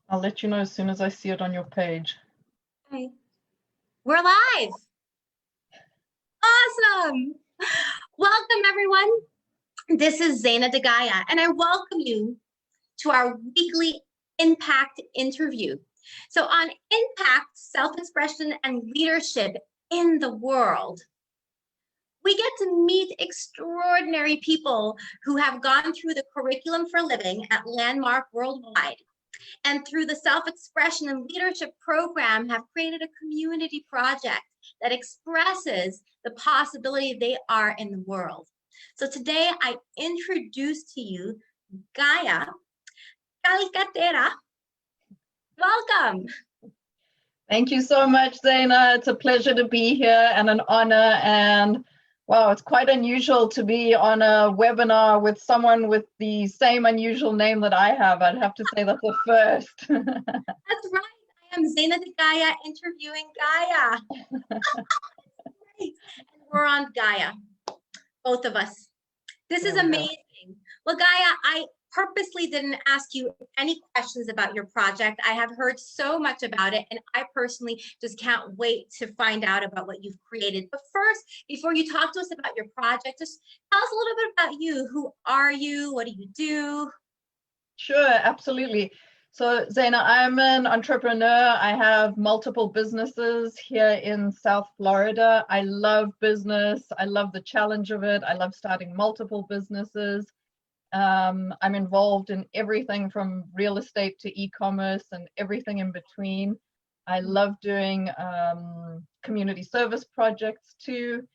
I'll let you know as soon as I see it on your page. Okay. We're live. Awesome. Welcome, everyone. This is Zayna De Gaia, and I welcome you to our weekly impact interview. So on impact, self-expression, and leadership in the world, we get to meet extraordinary people who have gone through the curriculum for living at Landmark Worldwide, and through the self-expression and leadership program have created a community project that expresses the possibility they are in the world. So today I introduce to you Gaia Calcaterra. Welcome. Thank you so much, Zayna. It's a pleasure to be here and an honor. And wow, it's quite unusual to be on a webinar with someone with the same unusual name that I have. I'd have to say that's a first. That's right. I am Zayna De Gaia interviewing Gaia. And we're on Gaia, both of us. This is amazing. Well, Gaia, I purposely didn't ask you any questions about your project. I have heard so much about it, and I personally just can't wait to find out about what you've created. But first, before you talk to us about your project, just tell us a little bit about you. Who are you? What do you do? Sure, absolutely. So, Zayna, I'm an entrepreneur. I have multiple businesses here in South Florida. I love business. I love the challenge of it. I love starting multiple businesses. I'm involved in everything from real estate to e-commerce and everything in between. I love doing community service projects too.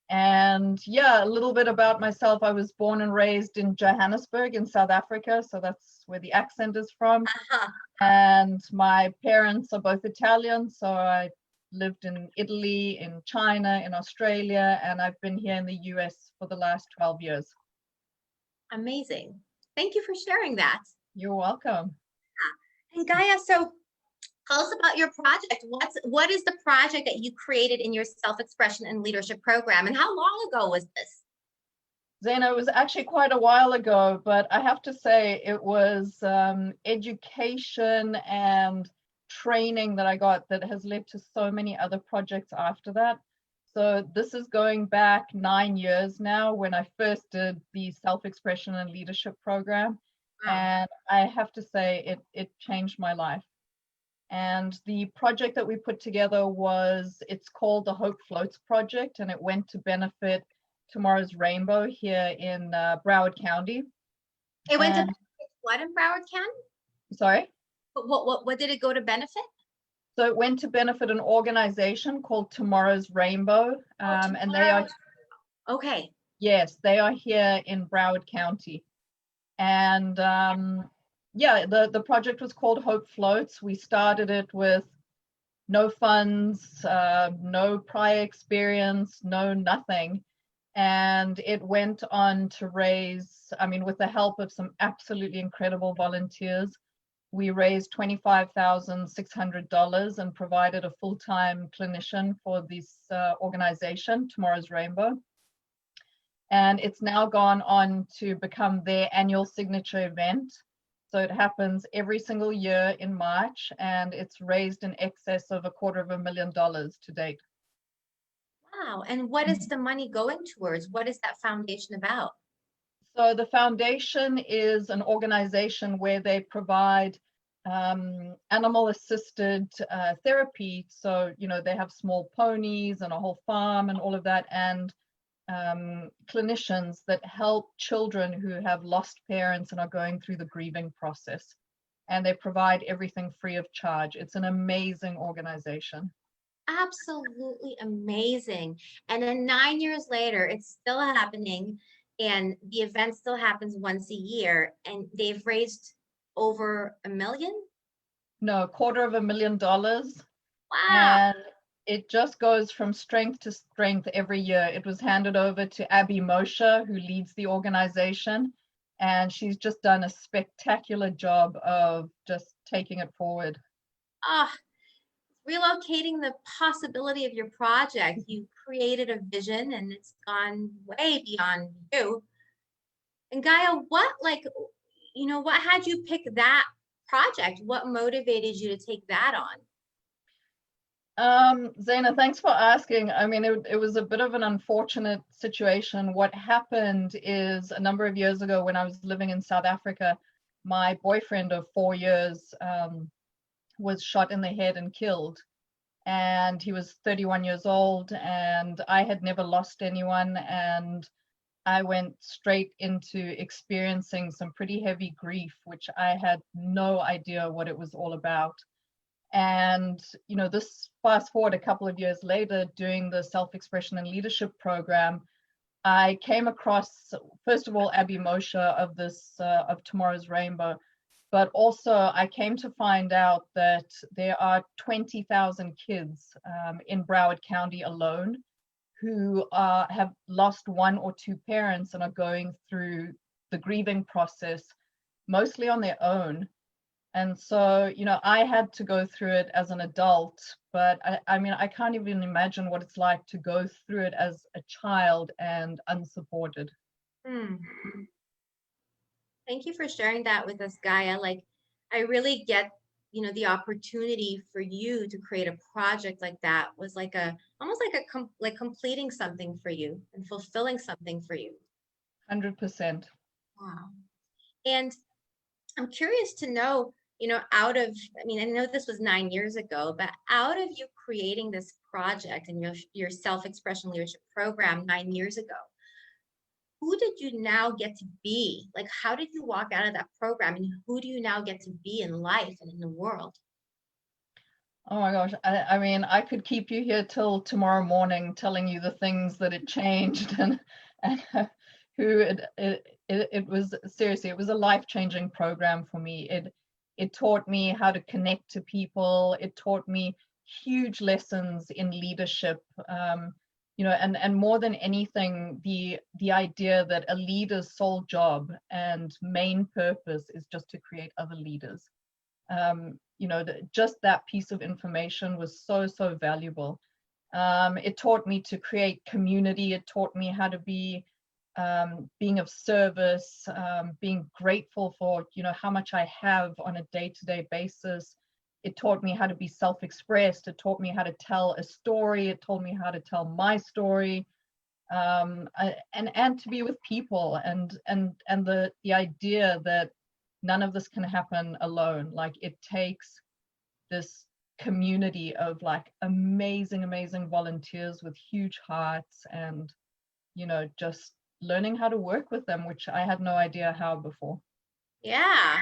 And yeah, a little bit about myself. I was born and raised in Johannesburg in South Africa, so that's where the accent is from. And my parents are both Italian, so I lived in Italy, in China, in Australia, and I've been here in the US for the last 12 years. Amazing. Thank you for sharing that. You're welcome. And Gaia, so tell us about your project. What is the project that you created in your self-expression and leadership program, and how long ago was this? Zayna, it was actually quite a while ago, but I have to say it was education and training that I got that has led to so many other projects after that. So this is going back 9 years now when I first did the self-expression and leadership program. Wow. And I have to say it changed my life. And the project that we put together it's called the Hope Floats Project, and it went to benefit Tomorrow's Rainbow here in Broward County. It went to what in Broward County? Sorry? What did it go to benefit? So it went to benefit an organization called Tomorrow's Rainbow. And they are, okay. Yes, they are here in Broward County. And yeah, the project was called Hope Floats. We started it with no funds, no prior experience, no nothing. And it went on to raise, I mean, with the help of some absolutely incredible volunteers, we raised $25,600 and provided a full-time clinician for this organization, Tomorrow's Rainbow. And it's now gone on to become their annual signature event. So it happens every single year in March, and it's raised in excess of $250,000 to date. Wow. And what is the money going towards? What is that foundation about? So the foundation is an organization where they provide animal-assisted therapy. So, you know, they have small ponies and a whole farm and all of that, and clinicians that help children who have lost parents and are going through the grieving process. And they provide everything free of charge. It's an amazing organization. Absolutely amazing. And then 9 years later, it's still happening, and the event still happens once a year, and they've raised over $1 million? No, $250,000. Wow. And it just goes from strength to strength every year. It was handed over to Abby Moshe, who leads the organization, and she's just done a spectacular job of just taking it forward. Relocating the possibility of your project. You created a vision, and it's gone way beyond you. And Gaia, what had you pick that project? What motivated you to take that on? Zayna, thanks for asking. I mean, it was a bit of an unfortunate situation. What happened is a number of years ago when I was living in South Africa, my boyfriend of 4 years was shot in the head and killed. And he was 31 years old, and I had never lost anyone. And I went straight into experiencing some pretty heavy grief, which I had no idea what it was all about. And, this fast forward a couple of years later, doing the self-expression and leadership program, I came across, first of all, Abby Moshe of of Tomorrow's Rainbow, but also I came to find out that there are 20,000 kids in Broward County alone who have lost one or two parents and are going through the grieving process mostly on their own. And so, I had to go through it as an adult, but I mean, I can't even imagine what it's like to go through it as a child and unsupported. Thank you for sharing that with us, Gaia. Like, I really get, the opportunity for you to create a project like that was like almost like completing something for you and fulfilling something for you. 100%. Wow. And I'm curious to know, I know this was 9 years ago, but out of you creating this project and your self-expression leadership program 9 years ago, who did you now get to be? Like, how did you walk out of that program, and who do you now get to be in life and in the world? Oh my gosh. I mean, I could keep you here till tomorrow morning telling you the things that it changed and who it was. Seriously, it was a life-changing program for me. It taught me how to connect to people. It taught me huge lessons in leadership. And more than anything, the idea that a leader's sole job and main purpose is just to create other leaders. Just that piece of information was so valuable. It taught me to create community. It taught me how to be being of service, being grateful for how much I have on a day-to-day basis. It taught me how to be self-expressed. It taught me how to tell a story. It taught me how to tell my story, and to be with people, and the idea that none of this can happen alone. Like, it takes this community of like amazing volunteers with huge hearts, and just learning how to work with them, which I had no idea how before. Yeah.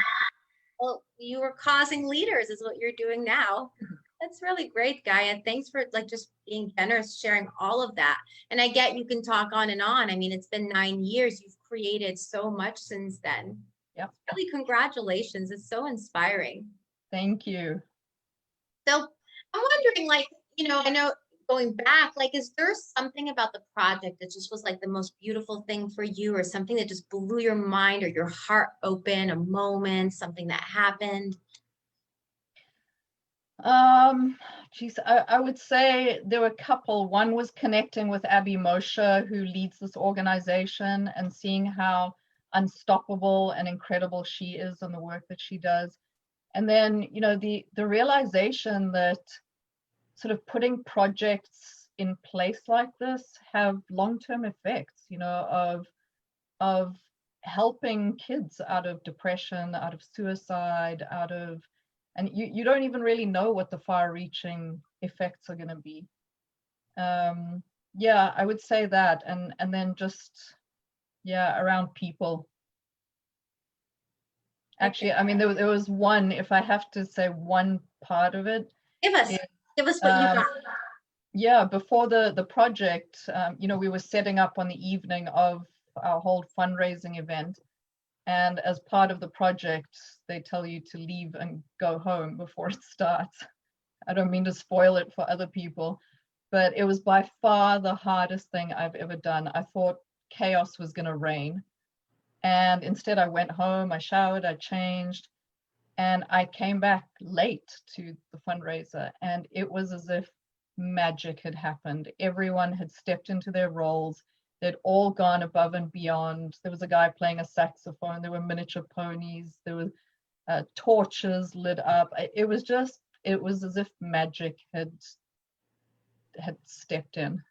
Well, you were causing leaders is what you're doing now. That's really great, Gaia. Thanks for just being generous, sharing all of that. And I get you can talk on and on. I mean, it's been 9 years. You've created so much since then. Yeah. Really, congratulations. It's so inspiring. Thank you. So I'm wondering, I know going back, is there something about the project that just was like the most beautiful thing for you, or something that just blew your mind or your heart open, a moment, something that happened? Geez, I would say there were a couple. One was connecting with Abby Moshe, who leads this organization, and seeing how unstoppable and incredible she is and the work that she does. And then, the realization that sort of putting projects in place like this have long-term effects, of helping kids out of depression, out of suicide, and you don't even really know what the far-reaching effects are going to be. Yeah, I would say that, and then just, yeah, around people. Actually, I mean, there was one, if I have to say one part of it. Give us what you got. Yeah, before the project, we were setting up on the evening of our whole fundraising event. And as part of the project, they tell you to leave and go home before it starts. I don't mean to spoil it for other people, but it was by far the hardest thing I've ever done. I thought chaos was going to reign. And instead I went home, I showered, I changed, and I came back late to the fundraiser. And it was as if magic had happened. Everyone had stepped into their roles. They'd all gone above and beyond. There was a guy playing a saxophone. There were miniature ponies. There was torches lit up. It was just, it was as if magic had stepped in.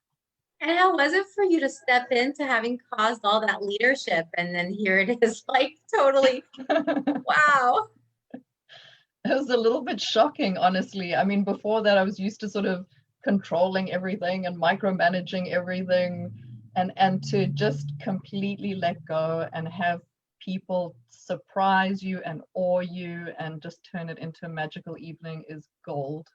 And how was it for you to step into having caused all that leadership, and then here it is, like totally, wow. It was a little bit shocking, honestly. I mean, before that, I was used to sort of controlling everything and micromanaging everything, and to just completely let go and have people surprise you and awe you and just turn it into a magical evening is gold.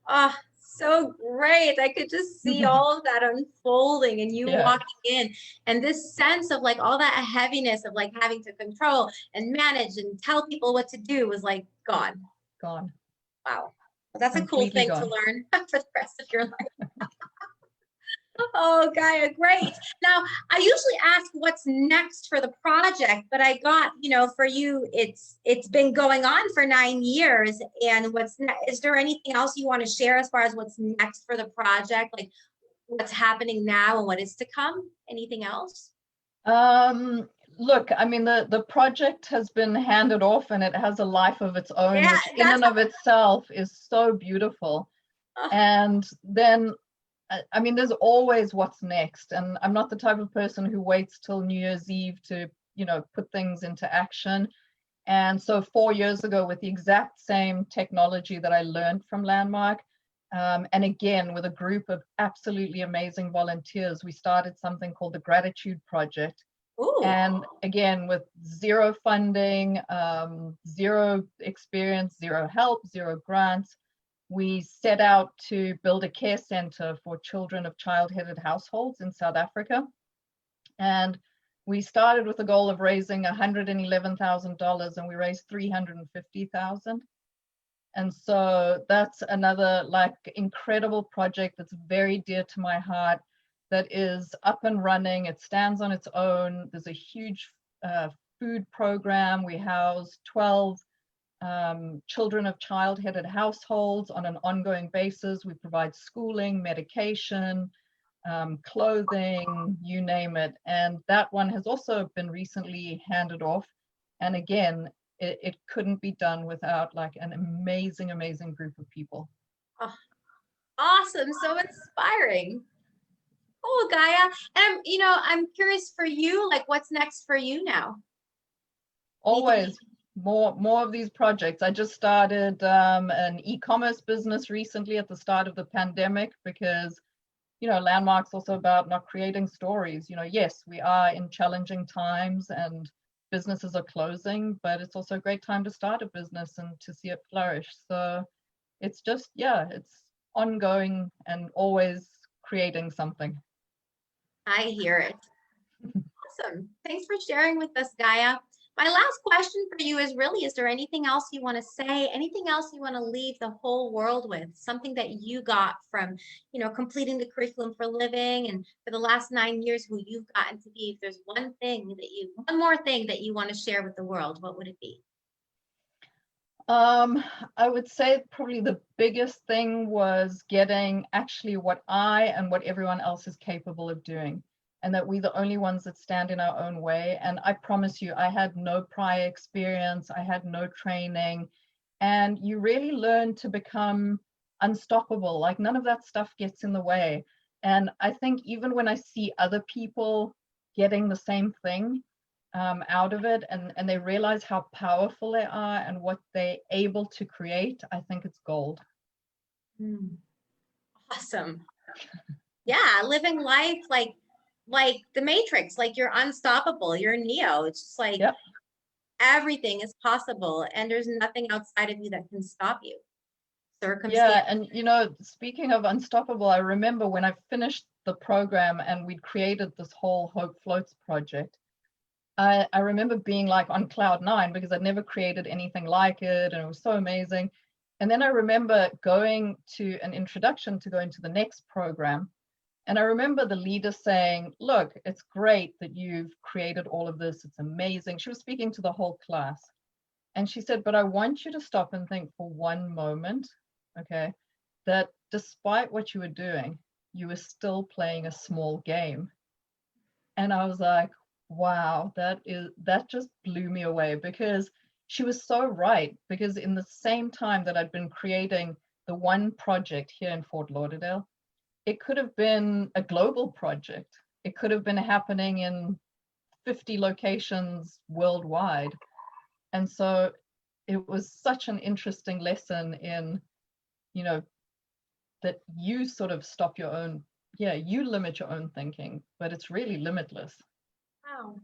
Oh, so great. I could just see all of that unfolding and you Yeah, walking in, and this sense of like all that heaviness of like having to control and manage and tell people what to do was like gone. gone. Wow. Well, that's a cool Completely thing to gone. learn for the rest of your life. Oh, Gaia, great. Now, I usually ask what's next for the project, but I got, for you, it's been going on for 9 years. And is there anything else you want to share as far as what's next for the project? Like what's happening now and what is to come? Anything else? Um, Look, I mean, the project has been handed off and it has a life of its own, Yeah, which in and of itself is so beautiful. And then I mean, there's always what's next. And I'm not the type of person who waits till New Year's Eve to, put things into action. And so 4 years ago, with the exact same technology that I learned from Landmark, and again, with a group of absolutely amazing volunteers, we started something called the Gratitude Project. Ooh. And again, with zero funding, zero experience, zero help, zero grants, we set out to build a care center for children of child-headed households in South Africa. And we started with a goal of raising $111,000 and we raised $350,000. And so that's another like incredible project that's very dear to my heart, that is up and running. It stands on its own. There's a huge food program. We house 12 children of child-headed households on an ongoing basis. We provide schooling, medication, clothing, you name it. And that one has also been recently handed off. And again, it couldn't be done without like an amazing, amazing group of people. Oh, awesome. So inspiring. Cool, Gaia. And I'm curious for you, like what's next for you now? Always more of these projects. I just started an e-commerce business recently at the start of the pandemic because Landmark's also about not creating stories. Yes, we are in challenging times and businesses are closing, but it's also a great time to start a business and to see it flourish. So it's just, yeah, it's ongoing and always creating something. I hear it. Awesome. Thanks for sharing with us, Gaia. My last question for you is really, is there anything else you want to say? Anything else you want to leave the whole world with? Something that you got from, completing the curriculum for living and for the last 9 years, who you've gotten to be. If there's one more thing that you want to share with the world, what would it be? I would say probably the biggest thing was getting actually what I and what everyone else is capable of doing, and that we're the only ones that stand in our own way. And I promise you, I had no prior experience, I had no training, and you really learn to become unstoppable. Like none of that stuff gets in the way. And I think even when I see other people getting the same thing, out of it, and they realize how powerful they are and what they're able to create, I think it's gold. Awesome. Yeah, living life like the Matrix, like you're unstoppable, you're Neo. It's just like Yep. everything is possible and there's nothing outside of you that can stop you. Circumstance. Yeah, and speaking of unstoppable, I remember when I finished the program and we'd created this whole Hope Floats project. I remember being like on cloud nine because I'd never created anything like it and it was so amazing. And then I remember going to an introduction to go into the next program. And I remember the leader saying, look, it's great that you've created all of this. It's amazing. She was speaking to the whole class. And she said, but I want you to stop and think for one moment, okay, that despite what you were doing, you were still playing a small game. And I was like, wow, that just blew me away, because she was so right, because in the same time that I'd been creating the one project here in Fort Lauderdale, it could have been a global project. It could have been happening in 50 locations worldwide. And so it was such an interesting lesson in, you know, that you sort of stop your own, you limit your own thinking, but it's really limitless. Wow.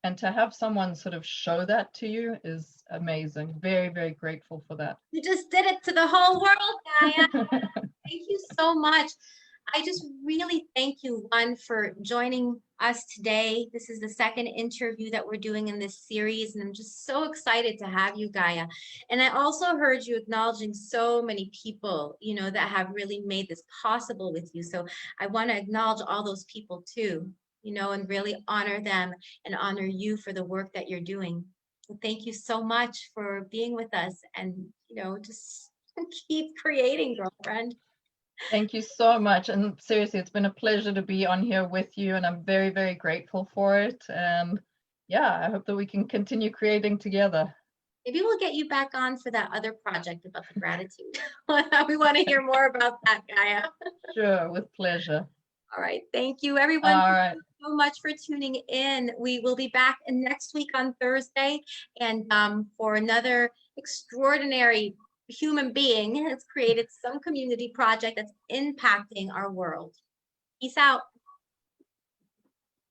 And to have someone sort of show that to you is amazing. Very, very grateful for that. You just did it to the whole world, Gaia. Thank you so much. I just really thank you, one, for joining us today. This is the second interview that we're doing in this series, and I'm just so excited to have you, Gaia. And I also heard you acknowledging so many people, you know, that have really made this possible with you. So I want to acknowledge all those people too, you know, and really honor them and honor you for the work that you're doing. So thank you so much for being with us, and, you know, just keep creating, girlfriend. Thank you so much. And seriously, it's been a pleasure to be on here with you, and I'm very, very grateful for it. And yeah, I hope that we can continue creating together. Maybe we'll get you back on for that other project about the gratitude. We want to hear more about that, Gaia. Sure, with pleasure. All right. Thank you, everyone. All right. Thank you so much for tuning in. We will be back next week on Thursday, and for another extraordinary human being has created some community project that's impacting our world. Peace out.